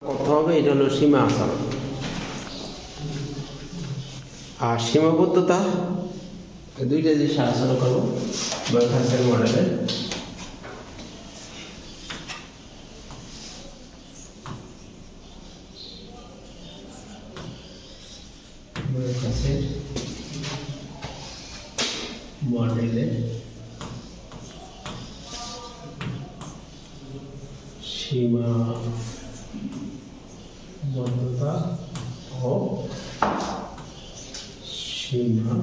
করতে হবে, এটা হলো সীমা আচরণ। আর সীমাবদ্ধতা দুইটা জিনিস আলোচনা করবো ম্যালথাসের মডেলে। ম্যালথাসের মডেলে সীমাবদ্ধতা ও সীমা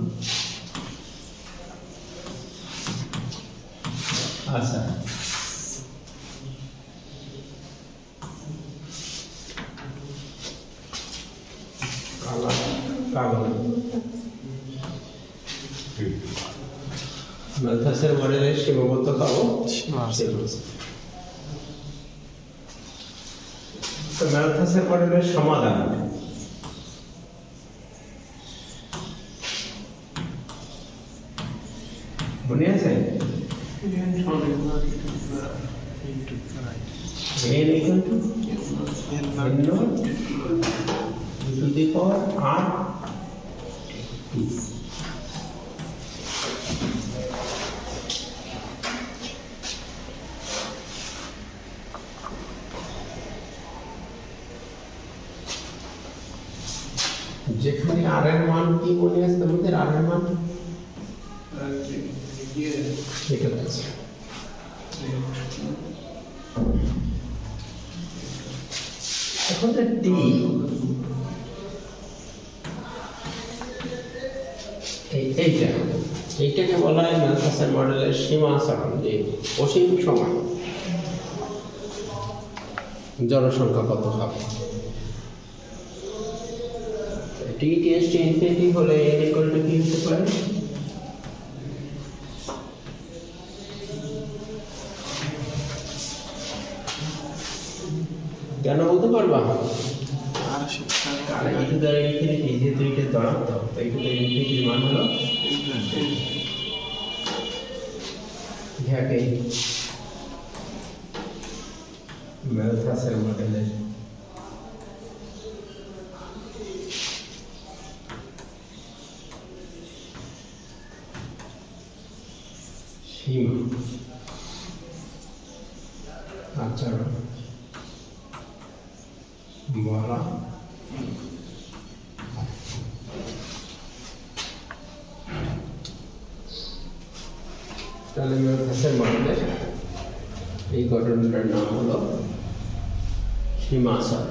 আচার। ম্যালথাসের মডেলের সীমাবদ্ধতা ও সীমা আচার। তো ম্যালথাসের মডেলের সমাধান মনে আছে? n equal to n naught to the power r t. যেখানে r এর মান কি মনে আছে তোমাদের? r এর মান এটা আছে। এখন t এইটাকে বলা হয় ম্যালথাসের মডেলের সীমা আচরণ, যে অসীম সময় জনসংখ্যা কত হবে। t টেন্ডস টু ইনফিনিটি হলে n ইকুয়াল টু কি হতে পারে? কেন বলতে পারবা? আর এই টু দ্য ইনফিনিটি যেহেতু এটা ধনাত্মক, তো এই টু দ্য ইনফিনিটির মান হলো ইহাকে ম্যালথাসের মডেলের সীমা আচরণ বলা। তাহলে ম্যালথাসের মডেলের এই ঘটনাটার নাম হলো সীমা আচরণ।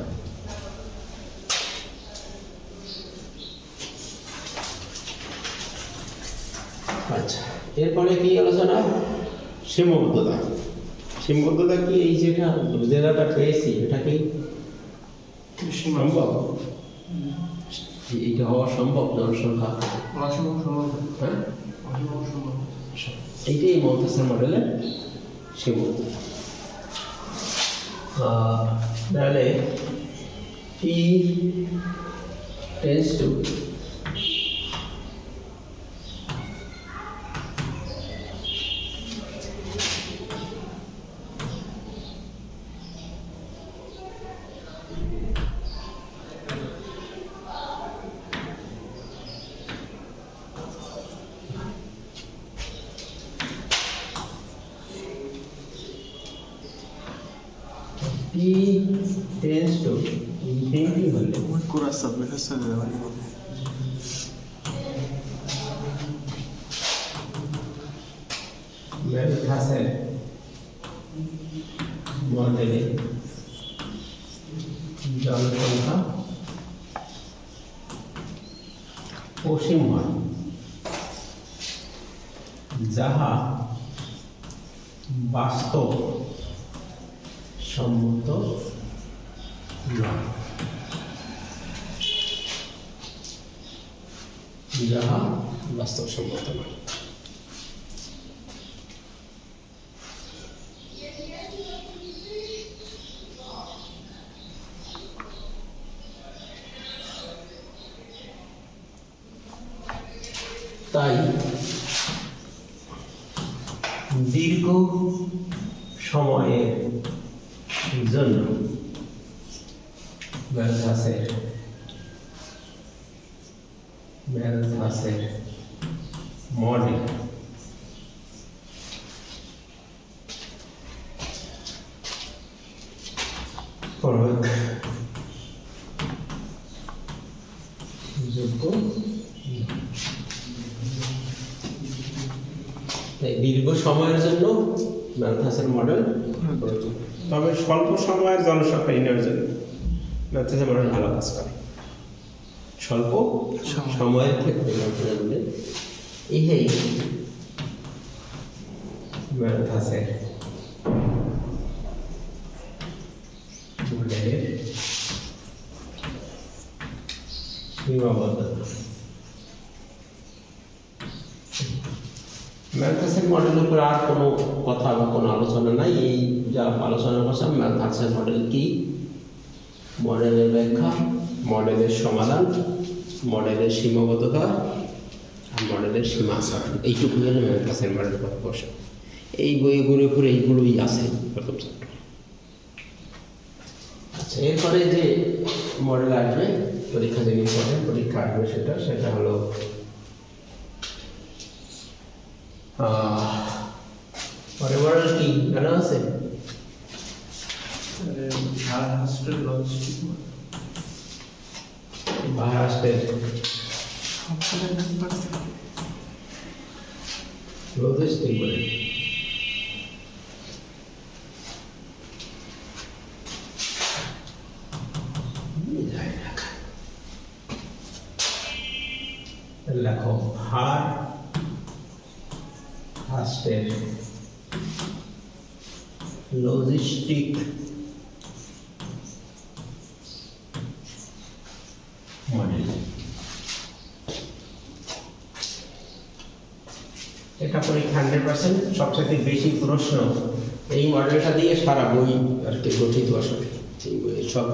আচ্ছা, এরপরে কি আলোচনা? সীমাবদ্ধতা। সীমাবদ্ধতা কি? এই যেটা পেয়েছি এটা কি সম্ভব? এইটা হওয়া সম্ভব? জনসংখ্যা হ্যাঁ, এইটাই ম্যালথাসের মডেলের সীমাবদ্ধতা। তাহলে t tends to infinity হলে ম্যালথাসের মডেলে জনসংখ্যা অসীম হয়, যাহা বাস্তব সম্মত নয়। যাহা বাস্তবসম্মত নয়। তাই দীর্ঘ সময়ের জন্য ম্যালথাসের মডেল প্রয়োগ যোগ্য দীর্ঘ সময়ের জন্য ম্যালথাসের মডেল প্রয়োজন, তবে স্বল্প সময়ের জনসংখ্যা নির্ণয়ের জন্য ম্যালথাসের মডেল ভালো কাজ করে। স্বল্প সময়ের ক্ষেত্রে এই ম্যালথাসের মডেলের সীমাবদ্ধতা। ম্যালথাসের মডেলের উপর আর কোনো কথা বা কোনো আলোচনা নাই। এই যা আলোচনা করছিলাম, ম্যালথাসের মডেল কি, মডেলের ব্যাখ্যা, মডেলের সমাধান, মডেলের সীমাবদ্ধতা আর মডেলের সীমা আচরণ, এইটুকু হলো ম্যালথাসের মডেলের কথা বসে। এই বইয়ে ঘুরে ঘুরে এইগুলোই আছে প্রথম চ্যাপ্টার। আচ্ছা, এরপরে যে মডেল আসবে পরীক্ষা, যে ইম্পর্টেন্ট পরীক্ষা আসবে সেটা হলো পরের মডেল কি জানা আছে? মহারাষ্ট্রের লজিস্টিক মডেল। লেখো ফার্স্টের লজিস্টিক মডেল। এটা পরীক্ষা 100%। সবচেয়ে বেশি প্রশ্ন এই মডেলটা দিয়ে সারা বই আর কি গঠিত আসলে। এই বইয়ের সব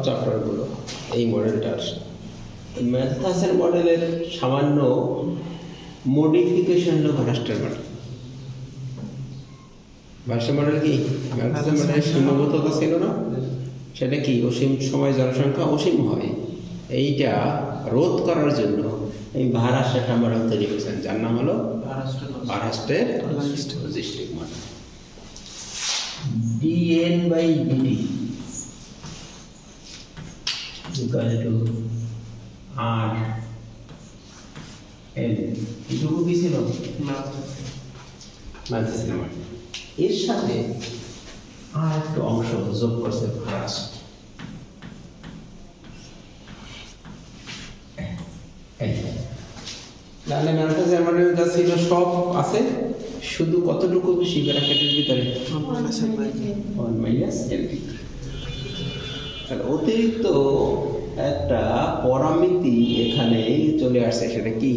চ্যাপ্টারগুলো এই মডেলটার। ম্যালথাসের মডেলের সামান্য মডিফিকেশন হলো মহারাষ্ট্রের মডেল। মহারাষ্ট্রের মডেল কি? ম্যালথাসের মডেলের সীমাবদ্ধতা ছিল না, সেটা কি অসীম সময় জনসংখ্যা অসীম হয়, এইটা রোধ করার জন্য এই মহারাষ্ট্রের একটা মডেল তৈরি করেছেন, যার নাম হলো মহারাষ্ট্রের logistic model. dN/dt equal to RN, এটুকু কি ছিল ম্যালথাসের মডেল। এর সাথে আর একটু অংশ যোগ করছে মহারাষ্ট্র। তাহলে ম্যালথাসের মডেল যা ছিল সব আছে, শুধু কতটুকু বেশি ব্র্যাকেটের ভিতরে 1 - n। তাহলে অতিরিক্ত একটা পরামিতি এখানে চলে আসছে, সেটা কি?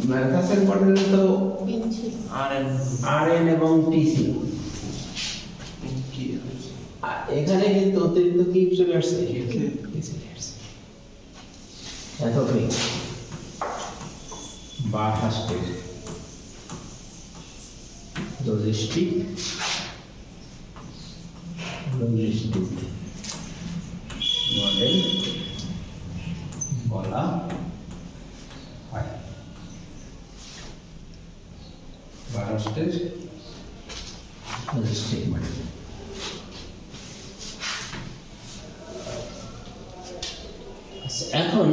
ম্যালথাসের মডেলে তো RN এবং T ছিল, এখানে কিন্তু অতিরিক্ত কি চলে আসছে? এতটাই মহারাষ্ট্রের লজিস্টিক মডেল বলা হয়। মহারাষ্ট্রের লজিস্টিক মডেল। এখন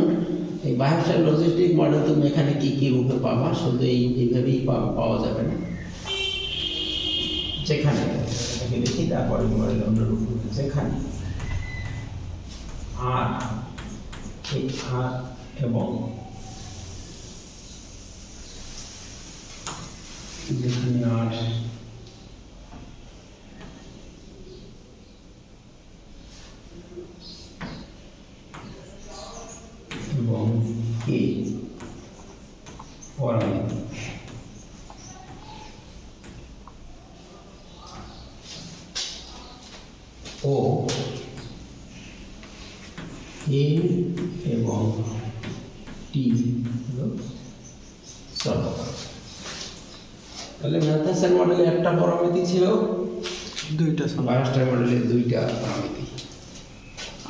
এই মহারাষ্ট্রের লজিস্টিক মডেল তুমি এখানে কি কি রূপে পাবা? শুধু এইভাবেই পাওয়া যাবে না, যেখানে দেখি তারপরে মডেল অন্য রূপ, যেখানে আর এই আর এবং যেখানে আর এবং কে পরামিতি ও এন এবং টি হলো চলক। তাহলে ম্যালথাসের মডেলে একটা পরামিতি ছিল, দুইটা ছিল। বায়োস্টার মডেলে দুইটা পরামিতি,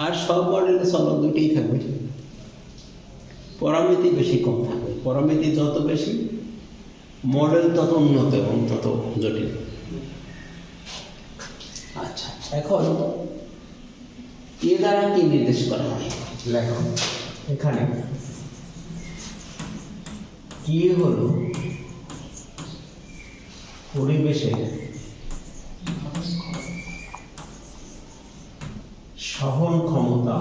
আর সব মডেলে চলক দুইটাই থাকবে, পরামিতি বেশি কম থাকবে। পরামিতি যত বেশি, মডেল তত উন্নত এবং তত জটিল। আচ্ছা, এখন এ দ্বারা কি নির্দেশ করা হয় লেখো। এখানে কি হলো পরিবেশের সহন ক্ষমতা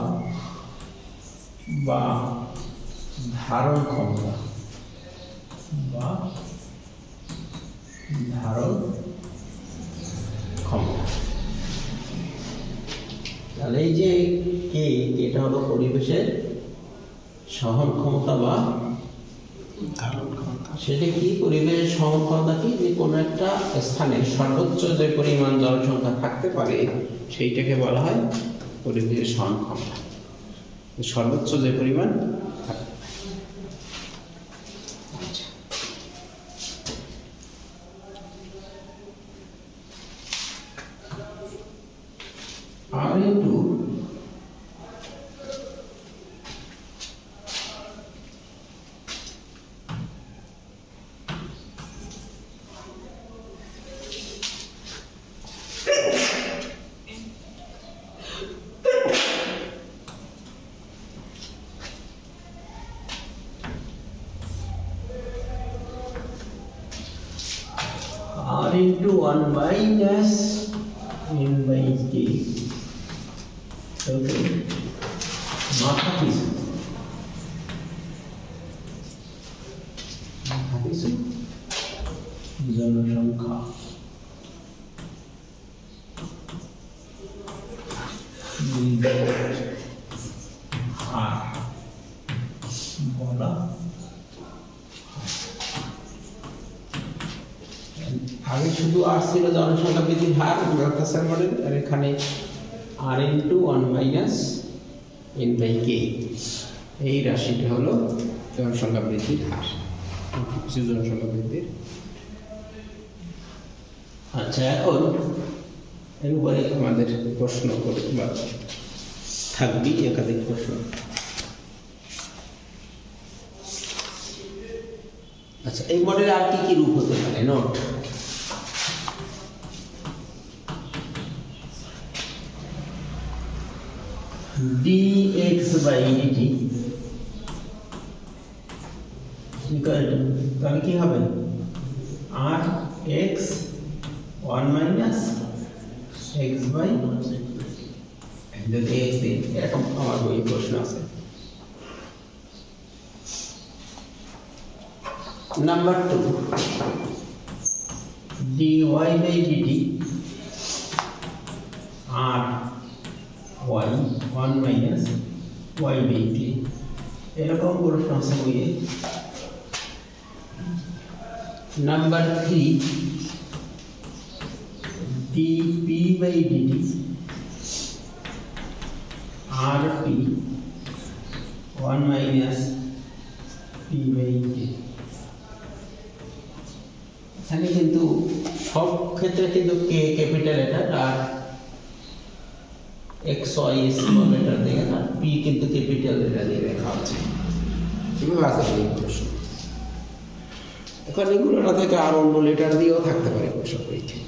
বা ধারণ ক্ষমতা বা ধারণ ক্ষমতা। তাহলে এই যে এটা হলো পরিবেশের সহন ক্ষমতা বা ধারণ ক্ষমতা। সেটা কি? পরিবেশের সহন ক্ষমতা কি? যে কোনো একটা স্থানে সর্বোচ্চ যে পরিমাণ জনসংখ্যা থাকতে পারে সেইটাকে বলা হয় পরিবেশের সহন ক্ষমতা, সর্বোচ্চ যে পরিমাণ থাকতে পারে। আচ্ছা, আর একটু R into 1 minus n by k. Okay. মাথা পিছু জনসংখ্যা হার বলা। আগে শুধু আর ছিল জনসংখ্যা বৃদ্ধির হার ম্যালথাসের মডেল, আর এখানে আর ইন্টু 1 মাইনাস এন বাই কে, এই রাশিটা হলো জনসংখ্যা বৃদ্ধির হার, কিছু জনসংখ্যা বৃদ্ধির। আচ্ছা, এখন এর উপরে আমাদের প্রশ্ন করে বা থাকবে একাধিক প্রশ্ন। আচ্ছা, এই মডেলে আর কি কি রূপ হতে পারে? Note, dx by dt equal to, তাহলে কি হবে? r x 1 minus x by, যদি x দিই, এরকম আমার বই প্রশ্ন আছে। Number 2, dy by dt r y 1 minus y by t, এরকম প্রশ্ন আছে বইয়ে। Number 3, dp by dt rp 1 minus p by t। এখানে কিন্তু সব ক্ষেত্রে কিন্তু কে ক্যাপিটাল লেটার আর এক্স ওয়াই স্মল লেটার দিয়ে, আর পি কিন্তু ক্যাপিটাল লেটার দিয়ে লেখা আছে। কিভাবে আছে এই প্রশ্ন? এখন এগুলো না থেকে আর অন্য লেটার দিয়েও থাকতে পারে প্রশ্ন পরীক্ষায়,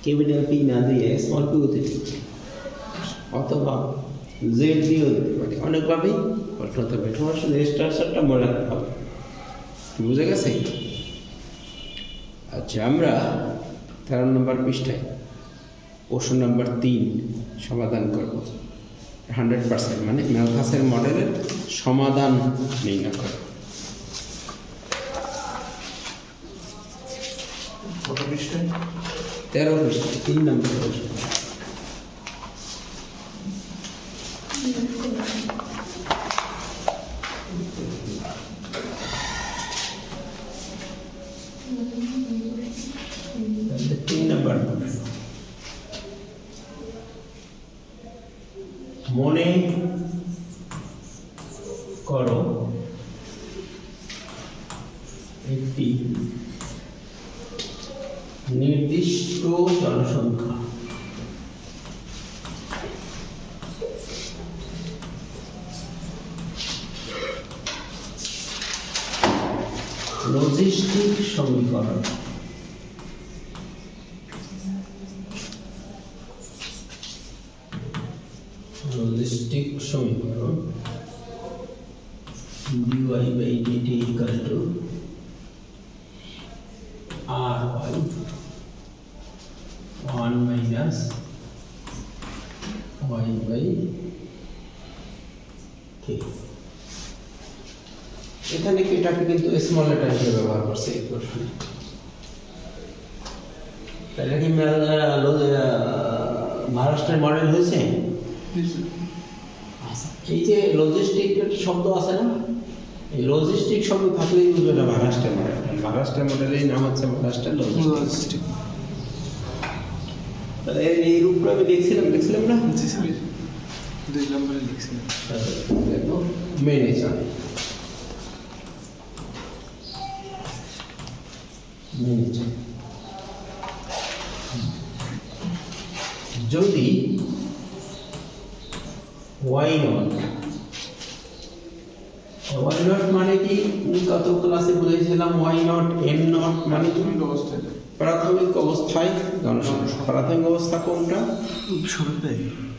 ক্যাপিটাল পি না দিয়ে স্মল পিও দিতে পারে, অথবা জেড দিয়েও দিতে পারে, অনেকভাবেই প্রশ্ন থাকবে। তোমার শুধু স্ট্রাকচারটা মনে রাখতে হবে। বুঝে গেছে? আচ্ছা, আমরা 13 নম্বর পৃষ্ঠায় প্রশ্ন নাম্বার 3 সমাধান করব। 100% মানে ম্যালথাসের মডেলের সমাধান নির্ণয় করব। কত পৃষ্ঠায়? 13 পৃষ্ঠায় 3 নম্বর প্রশ্ন। মনে করো একটি নির্দিষ্ট জনসংখ্যা লজিস্টিক সমীকরণ লজিস্টিক সমীকরণ dy by dt equal to ry 1 minus y by k এখানে এটাকে কিন্তু স্মল লেটার হিসেবে ব্যবহার করছে এই প্রশ্নে তাহলে কি মহারাষ্ট্রের মডেল হয়েছে এই যে লজিস্টিক শব্দ আছে না এই লজিস্টিক শব্দ থাকলেই বুঝবে না মহারাষ্ট্রের মডেলের নাম হচ্ছে মহারাষ্ট্রের লজিস্টিক তাহলে এই রূপটা আমি দেখছিলাম না জি স্যার 2 নম্বরে লিখছিলাম দেখো মেনে চলে যদি y নট মানে কি কত ক্লাসে বলেছিলাম y নট n নট মানে কি প্রাথমিক অবস্থায় জনসংখ্যা প্রাথমিক অবস্থা কোনটা শুরুতে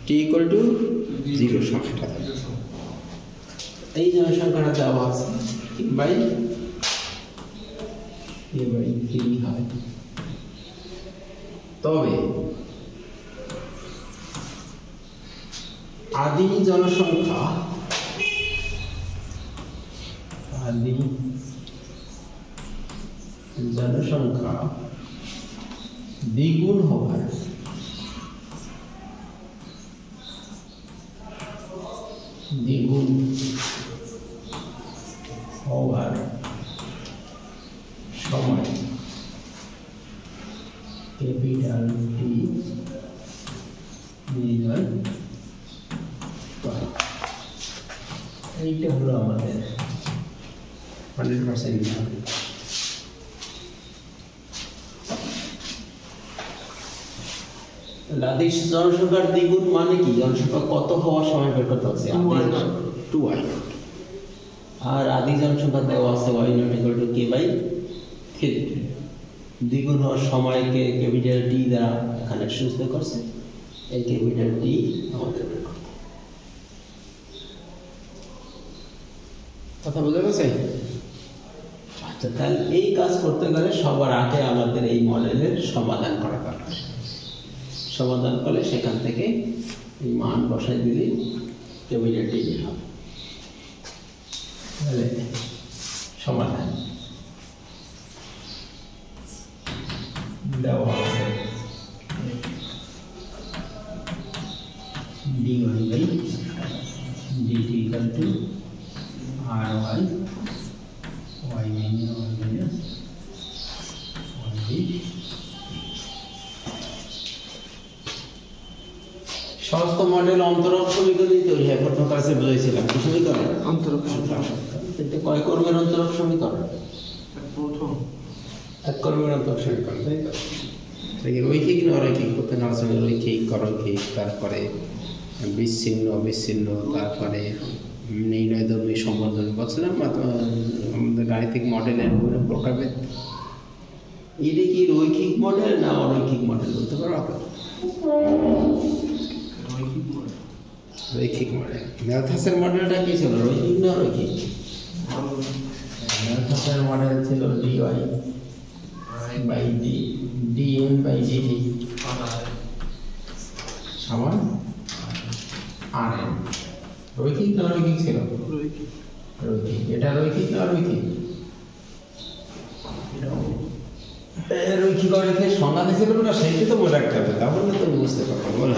t equal to 0 সংখ্যাটা এই জনসংখ্যাটা দেওয়া আছে বাই এবারে কি হয় তবে আদি জনসংখ্যা দ্বিগুণ হওয়ার সময় ক্যাপিটাল টি নির্ণয় করে এইটা হলো আমাদের 100% আদি জনসংখ্যার দ্বিগুণ মানে কি জনসংখ্যা কত হওয়ার সময় বের করতে হবে 2y আর আদি জনসংখ্যা দেওয়া আছে y not equal to k by 3 দ্বিগুণ হওয়ার সময়কে ক্যাপিটাল টি দ্বারা এখানে সূচিত করছে এই ক্যাপিটাল টি আমাদের বের করতে কথা বুঝা গেছে আচ্ছা তাহলে এই কাজ করতে গেলে সবার আগে আমাদের এই মডেলের সমাধান করা দরকার সমাধান করলে সেখান থেকে এই মান বসাই দিলে ক্যাপিটাল টি বের হবে তাহলে সমাধান দেওয়া আছে dy by dt equal to ry y minus সমস্ত মডেল অন্তরক সমীকরণই তৈরি হয় প্রথম ক্লাসে বুঝাইছিলাম কি সমীকরণ অন্তরক এটা কয় কর্মের অন্তরক সমীকরণ প্রথম এক কর্মের অন্তরক সমীকরণ তাই তো রৈখিক না অরৈখিক করতে না আসলে রৈখিক অরৈখিক তারপরে বিচ্ছিন্ন অবিচ্ছিন্ন তারপরে নির্ণয়ধর্মী সম্বন্ধ বলছিলাম আমাদের গাণিতিক মডেলের প্রকারভেদ এটা কি রৈখিক মডেল না অরৈখিক মডেল বলতে পারো আপনার রৈখিক মডেল ম্যালথাসের মডেলটা কি ছিল রৈখিক না রৈখিক ম্যালথাসের মডেল ছিল dy by dm by dt সমান rn রৈখিক না রৈখিক ছিল রৈখিক এটা রৈখিক না রৈখিক রৈখিক অরৈখিক সংজ্ঞা দিয়েছিল না সেইটা তো মনে রাখতে হবে তাহলে তো বুঝতে পারবো বলে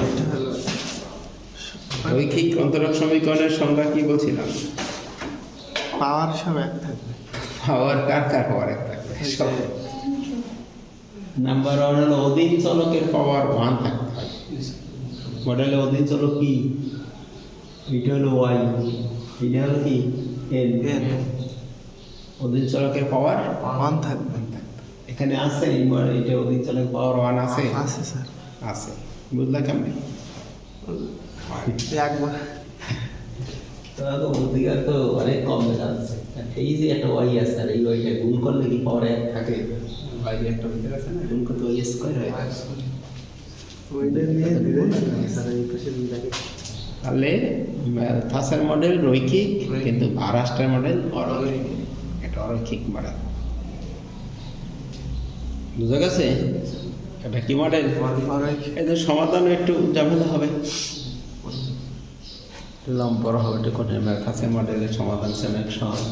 রৈখিক অন্তরক সমীকরণের সংজ্ঞা কি বলছিলাম পাওয়ার সব এক থাকবে পাওয়ার কার পাওয়ার এক থাকবে নাম্বার 1 হলো অধীন চলকের পাওয়ার 1 থাকতে হয় মডেলে অধীন চলক কি এটা হলো y এটা হলো কি n অধীন চলকের পাওয়ার 1 থাকবে এখানে আছে এটা অধিচলক পাওয়ার 1 আছে আছে স্যার আছে বুঝলা কেমনে একবার তো বুদ্ধিকার তো অনেক কম দেখা যাচ্ছে এই যে একটা ওয়াই আছে আর এই ওয়াইটা গুণ করলে কি পাওয়ার 1 থাকে ওয়াই একটা ভিতরে আছে না গুণ করতে ওয়াই স্কয়ার হয় ওইটা নিয়ে দিলে স্যার এই পাশে লাগে তাহলে ম্যালথাসের মডেল রৈখিক কিন্তু ভারাস্টের মডেল অরৈখিক এটা অরৈখিক মডেল বুঝা গেছে এটা কি মডেল এদের সমাধান একটু ঝামেলা হবে লম্বর হবে একটু কঠিন ম্যালথাসের মডেলের সমাধান সেম সহজ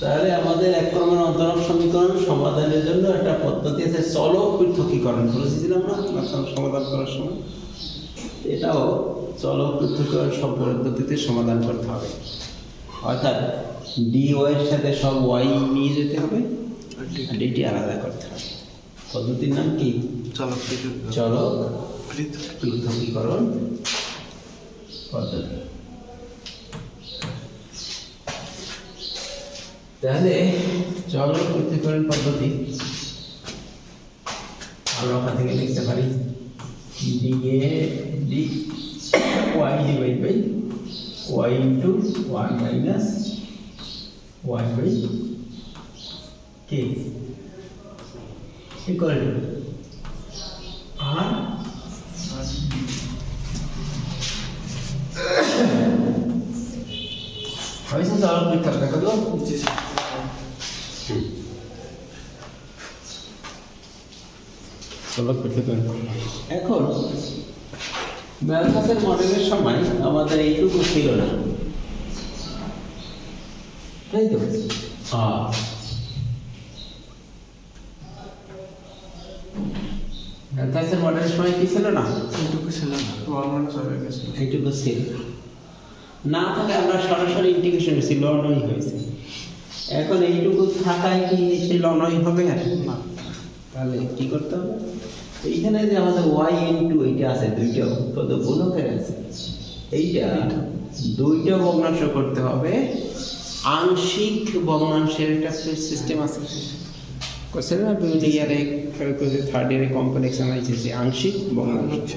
তাহলে আমাদের এক ক্রমের অন্তরক সমীকরণ সমাধানের জন্য একটা পদ্ধতি আছে চলক পৃথকীকরণ বলেছিলাম না সমাধান করার সময় এটাও চলক পৃথকীকরণ পদ্ধতিতে সমাধান করতে হবে অর্থাৎ ডি ওয়াই এর সাথে সব ওয়াই নিয়ে যেতে হবে আর ডিটি আলাদা করতে হবে পদ্ধতির নাম কি চলক পৃথকীকরণ পদ্ধতি তাহলে চলক পৃথকীকরণ পদ্ধতি আমরা ওখান থেকে লিখতে পারি D Y divide by Y into 1 minus Y by K equal to R হয়েছে চলক পৃথক দেখা তো চলক পৃথকীকরণ এখন ম্যালথাসের মডেলের সময় আমাদের এইটুকু ছিল না তাই তো ম্যালথাসের মডেলের সময় কি ছিল না এইটুকু ছিল না এইটুকু ছিল না থাকে আমরা সরাসরি ইন্টিগ্রেশন ছিল লনই হয়েছে এখন এইটুকু থাকায় কি সেই লনই হবে না তাহলে কি করতে হবে এইখানে যে আমাদের ওয়াই ইনটু এইটা আছে দুইটা কত গুণকের আছে এইটা দুইটা ভগ্নাংশ করতে হবে আংশিক ভগ্নাংশের একটা সিস্টেম আছে কোশ্চেন না বিভিন্ন ইয়ারে থার্ড ইয়ারে কমপ্লেক্স অ্যানালাইসিস আংশিক ভগ্নাংশ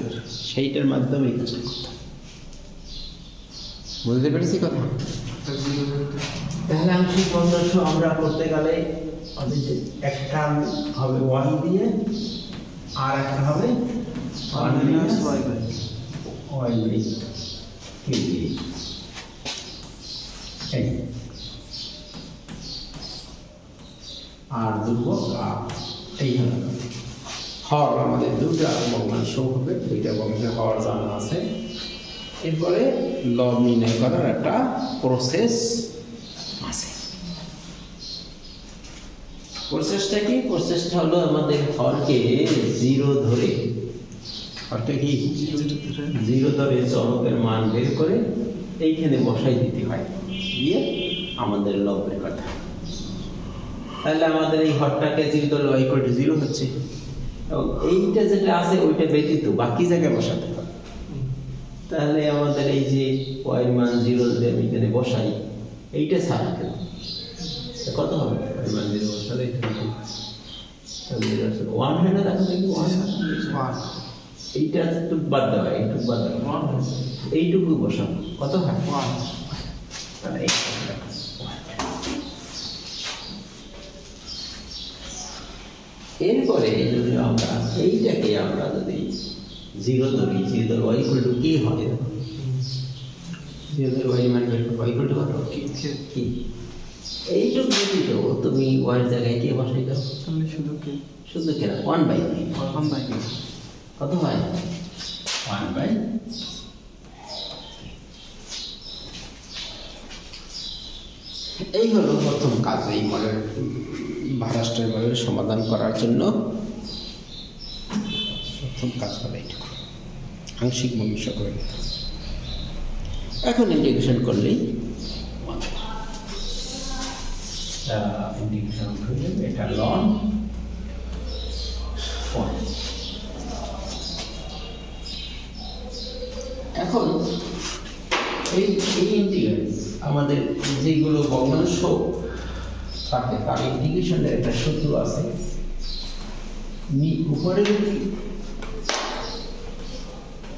সেইটার মাধ্যমে কাজ করতে হবে বুঝতে পেরেছি কথা তাহলে আংশিক ভগ্নাংশ আমরা করতে গেলে একটা হবে ওয়াই দিয়ে আর একটা হবে 1 মাইনাস ওয়াই বাই কে দিয়ে আর দুটো এই হর আমাদের দুটা ভগ্নাংশ হবে দুইটা ভগ্নাংশ হর জানা আছে এরপরে লব নির্ণয় করার একটা প্রসেস আছে প্রসেসটা কি প্রসেসটা হলো আমাদের হরকে 0 ধরে হরকে কি 0 ধরে চলকের মান বের করে এইখানে বসাই দিতে হয় দিয়ে আমাদের লব বের করতে হয় তাহলে আমাদের এই হরটাকে 0 ধরে y = 0 হচ্ছে এবং এইটা যেটা আছে ওইটা ব্যতীত বাকি জায়গায় বসাতে হবে তাহলে আমাদের এই যে y এর মান 0 যদি আমি এখানে বসাই এইটা ছাড়া কেন কত হবে y মান 0 বসালে তাহলে 1 হয় না দেখো দেখি 1 এইটা একটু বাদ দেওয়া একটু বাদ দেওয়া এইটুকু বসাবো কত হয় 1 তাহলে এরপরে যদি আমরা এইটাকে আমরা যদি 0 ধরি 0 ধরে y = কি হয় 0 ধরে y মান y = কত কি এইটুকু ব্যতীত তুমি y এর জায়গায় কি বসাই দাও তাহলে শুধু কেন 1/3 কত হয় 1/3 এই হলো প্রথম কাজ এই মডেল ভারাস্টের মডেল সমাধান করার জন্য প্রথম কাজ হলো এইটুকু আংশিক ভগ্নাংশ করে এখন ইন্টিগ্রেশন করলেই ইন্টিগ্রেশন করলে এটা লন এখন এই ইন্টিগ্রাল আমাদের যেগুলো ভগ্নাংশ থাকে তার ইন্টিগ্রেশনের একটা সূত্র আছে উপরে যদি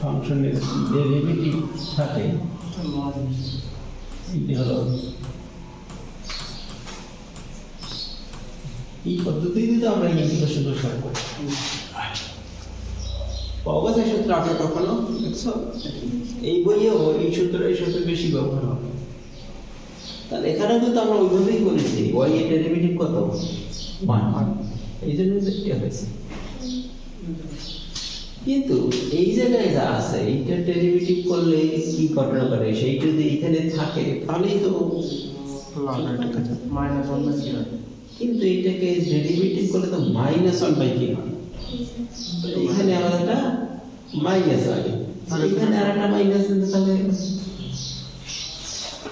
ফাংশনের ডেরিভেটিভ থাকে এটি হলো এই পদ্ধতিতে আমরা ইন্টিগ্রেশন করব অবশ্যই সূত্র আপনি কখনো দেখছো এই বইয়েও এই সূত্র বেশি ব্যবহার হয় তাহলে এখানে কিন্তু আমরা ওইভাবেই করেছি y এর ডেরিভেটিভ কত 1 এই জন্য এটা হয়েছে কিন্তু এই জায়গায় যা আছে এইটা ডেরিভেটিভ করলে কি ঘটনা করে সেই যদি এখানে থাকে তাহলেই তো মাইনাস 1/k হয় কিন্তু এটাকে ডেরিভেটিভ করলে তো -1/k হয় এখানে আবার একটা মাইনাস লাগে এখানে আরেকটা মাইনাস দিতে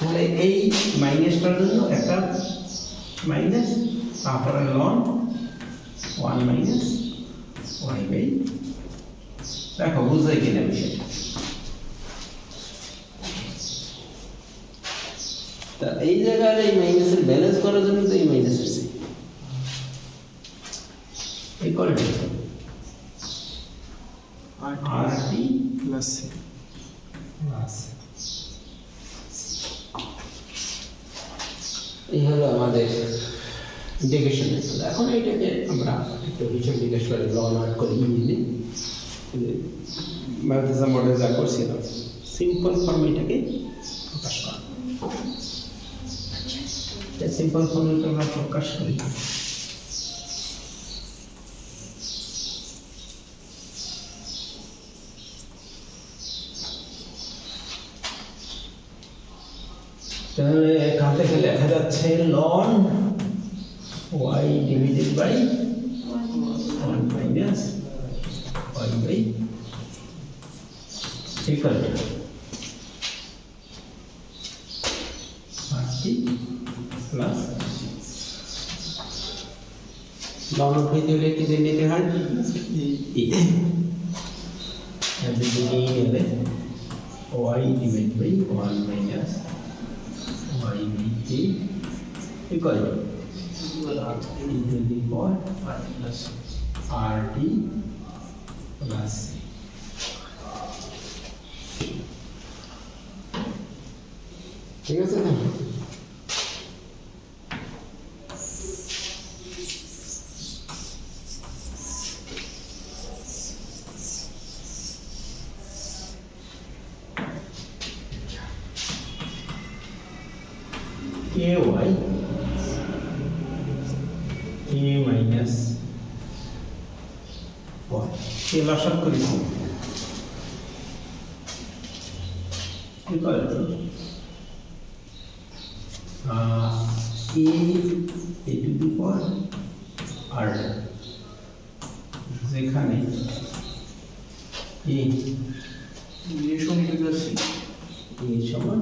তাহলে এই মাইনাসটার জন্য একটা মাইনাস তারপরে লন 1 মাইনাস y বাই দেখো বুঝতে কিনা বিষয়টা তা এই জায়গায় এই মাইনাসের ব্যালেন্স করার জন্য তো এই মাইনাস আছে equal to rt plus c এই হলো আমাদের ইন্টিগ্রেশন এখন এটাকে আমরা একটু হিসাব নিকাশ করে লন আউট করে ইজিলি ম্যাথমেটিক্যাল মডেল যা করছিলাম সিম্পল ফর্মে এটাকে প্রকাশ করা সিম্পল ফর্মে আমরা প্রকাশ করি তাহলে এখান থেকে লেখা যাচ্ছে ln y divided by 1 minus y by equal to rt plus ln উঠে দিলে কি নিতে হয় e এদিকে নিলে y divided by 1 minus y b equal to e to the power plus rt plus ঠিক আছে না ky a minus 1 কে লসাগ করেছি equal to a to the power r যেখানে a সমান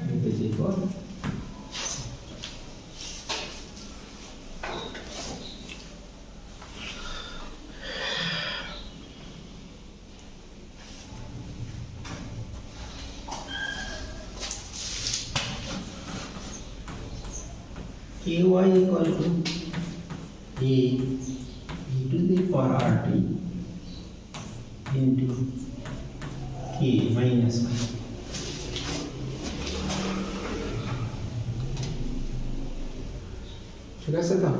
a to the power ky equal to a to the power rt into k minus 1 ঠিক আছে তো